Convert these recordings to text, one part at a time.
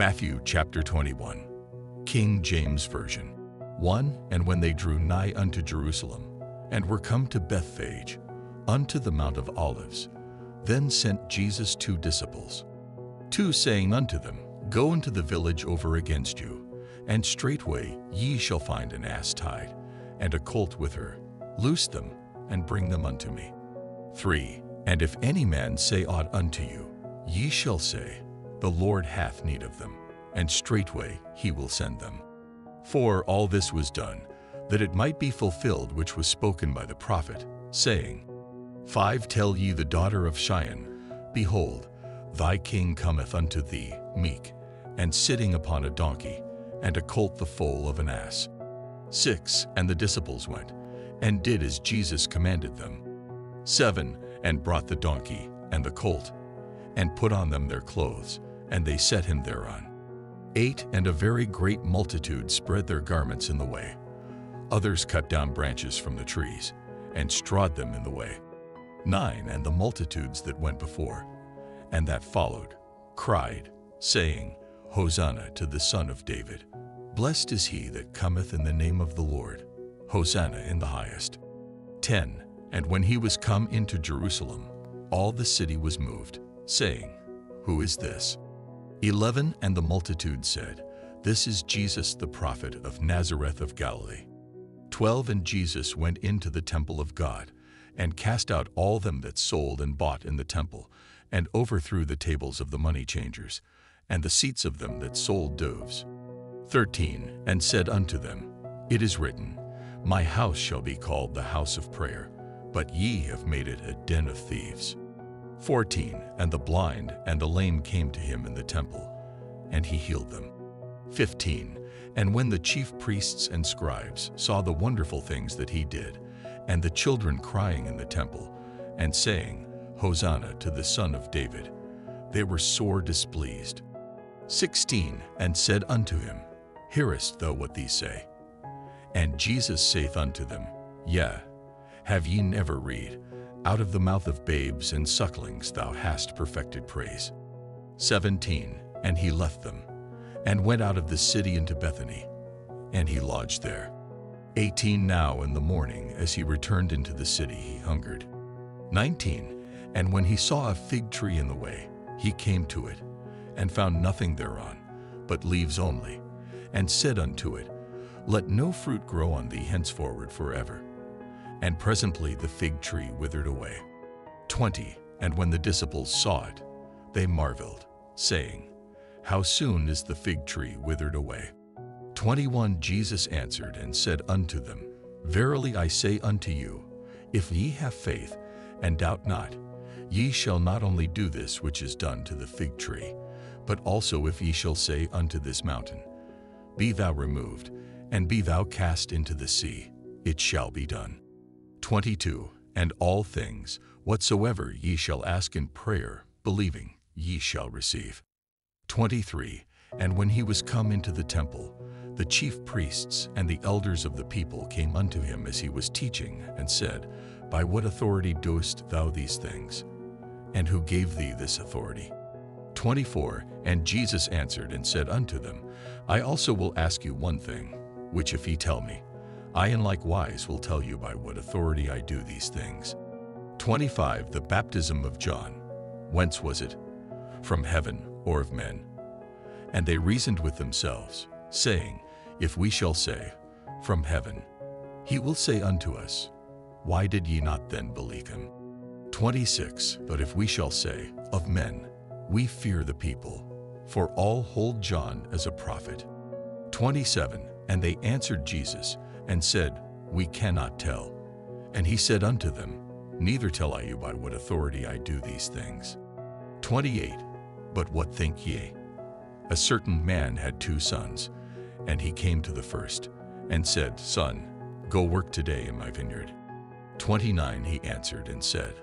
Matthew chapter 21, King James Version. 1. And when they drew nigh unto Jerusalem, and were come to Bethphage, unto the Mount of Olives, then sent Jesus 2 disciples. 2 saying unto them, Go into the village over against you, and straightway ye shall find an ass tied, and a colt with her. Loose them, and bring them unto me. 3. And if any man say aught unto you, ye shall say, The Lord hath need of them, and straightway he will send them. 4. All this was done, that it might be fulfilled which was spoken by the prophet, saying, 5. Tell ye the daughter of Shion, Behold, thy king cometh unto thee, meek, and sitting upon a donkey, and a colt the foal of an ass. 6. And the disciples went, and did as Jesus commanded them. 7. And brought the donkey and the colt, and put on them their clothes, and they set him thereon. 8. And a very great multitude spread their garments in the way. Others cut down branches from the trees, and strawed them in the way. 9. And the multitudes that went before, and that followed, cried, saying, Hosanna to the Son of David. Blessed is he that cometh in the name of the Lord. Hosanna in the highest. 10. And when he was come into Jerusalem, all the city was moved, saying, Who is this? 11. And the multitude said, This is Jesus the prophet of Nazareth of Galilee. 12. And Jesus went into the temple of God, and cast out all them that sold and bought in the temple, and overthrew the tables of the money changers, and the seats of them that sold doves. 13. And said unto them, It is written, My house shall be called the house of prayer, but ye have made it a den of thieves. 14. And the blind and the lame came to him in the temple, and he healed them. 15. And when the chief priests and scribes saw the wonderful things that he did, and the children crying in the temple, and saying, Hosanna to the Son of David, they were sore displeased. 16. And said unto him, Hearest thou what these say? And Jesus saith unto them, Yea, have ye never read, Out of the mouth of babes and sucklings thou hast perfected praise? 17. And he left them, and went out of the city into Bethany, and he lodged there. 18. Now in the morning, as he returned into the city, he hungered. 19. And when he saw a fig tree in the way, he came to it, and found nothing thereon, but leaves only, and said unto it, Let no fruit grow on thee henceforward forever. And presently the fig tree withered away. 20. And when the disciples saw it, they marveled, saying, How soon is the fig tree withered away? 21. Jesus answered and said unto them, Verily I say unto you, if ye have faith, and doubt not, ye shall not only do this which is done to the fig tree, but also if ye shall say unto this mountain, Be thou removed, and be thou cast into the sea, it shall be done. 22. And all things, whatsoever ye shall ask in prayer, believing, ye shall receive. 23. And when he was come into the temple, the chief priests and the elders of the people came unto him as he was teaching, and said, By what authority doest thou these things? And who gave thee this authority? 24. And Jesus answered and said unto them, I also will ask you one thing, which if ye tell me, I in like wise will tell you by what authority I do these things. 25. The baptism of John, whence was it? From heaven or of men? And they reasoned with themselves, saying, If we shall say, From heaven, he will say unto us, Why did ye not then believe him? 26. But if we shall say, Of men, we fear the people, for all hold John as a prophet. 27. And they answered Jesus, and said, We cannot tell. And he said unto them, Neither tell I you by what authority I do these things. 28. But what think ye? A certain man had 2 sons, and he came to the first, and said, Son, go work today in my vineyard. 29. He answered and said,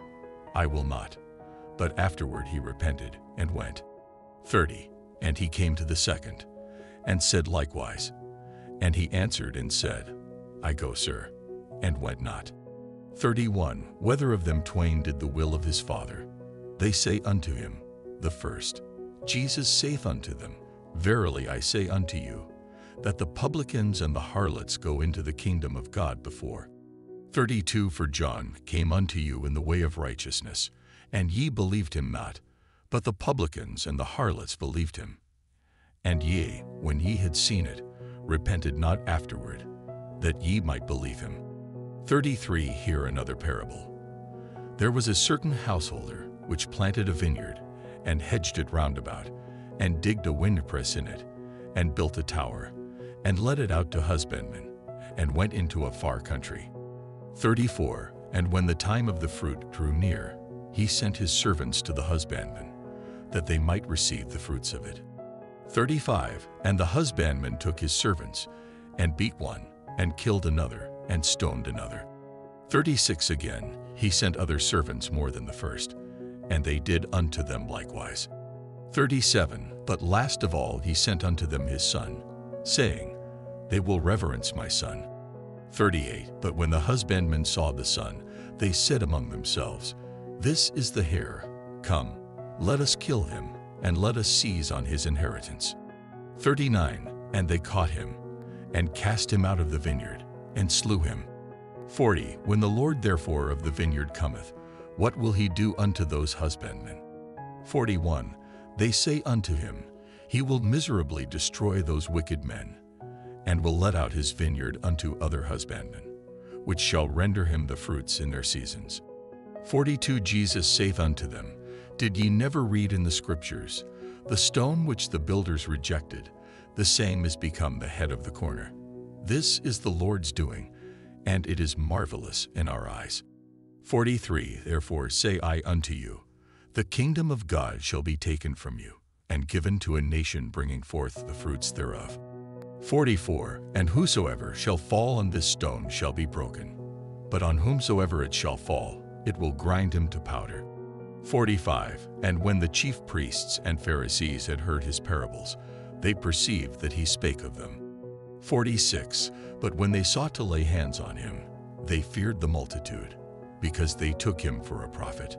I will not. But afterward he repented, and went. 30. And he came to the second, and said likewise. And he answered and said, I go, sir, and went not. 31. Whether of them twain did the will of his father? They say unto him, The first. Jesus saith unto them, Verily I say unto you, that the publicans and the harlots go into the kingdom of God before. 32 For John came unto you in the way of righteousness, and ye believed him not, but the publicans and the harlots believed him. And ye, when ye had seen it, repented not afterward, that ye might believe him. 33 Hear another parable. There was a certain householder which planted a vineyard, and hedged it round about, and digged a windpress in it, and built a tower, and let it out to husbandmen, and went into a far country. 34 And when the time of the fruit drew near, he sent his servants to the husbandmen, that they might receive the fruits of it. 35 And the husbandman took his servants, and beat one, and killed another, and stoned another. 36 Again he sent other servants more than the first, and they did unto them likewise. 37 But last of all he sent unto them his son, saying, They will reverence my son. 38 But when the husbandmen saw the son, they said among themselves, This is the heir. Come, let us kill him, and let us seize on his inheritance. 39 And they caught him, and cast him out of the vineyard, and slew him. 40 When the Lord therefore of the vineyard cometh, what will he do unto those husbandmen? 41 They say unto him, He will miserably destroy those wicked men, and will let out his vineyard unto other husbandmen, which shall render him the fruits in their seasons. 42 Jesus saith unto them, Did ye never read in the Scriptures, The stone which the builders rejected, the same is become the head of the corner. This is the Lord's doing, and it is marvelous in our eyes. 43 Therefore say I unto you, The kingdom of God shall be taken from you, and given to a nation bringing forth the fruits thereof. 44 And whosoever shall fall on this stone shall be broken, but on whomsoever it shall fall, it will grind him to powder. 45 And when the chief priests and Pharisees had heard his parables, they perceived that he spake of them. 46 But when they sought to lay hands on him, they feared the multitude, because they took him for a prophet.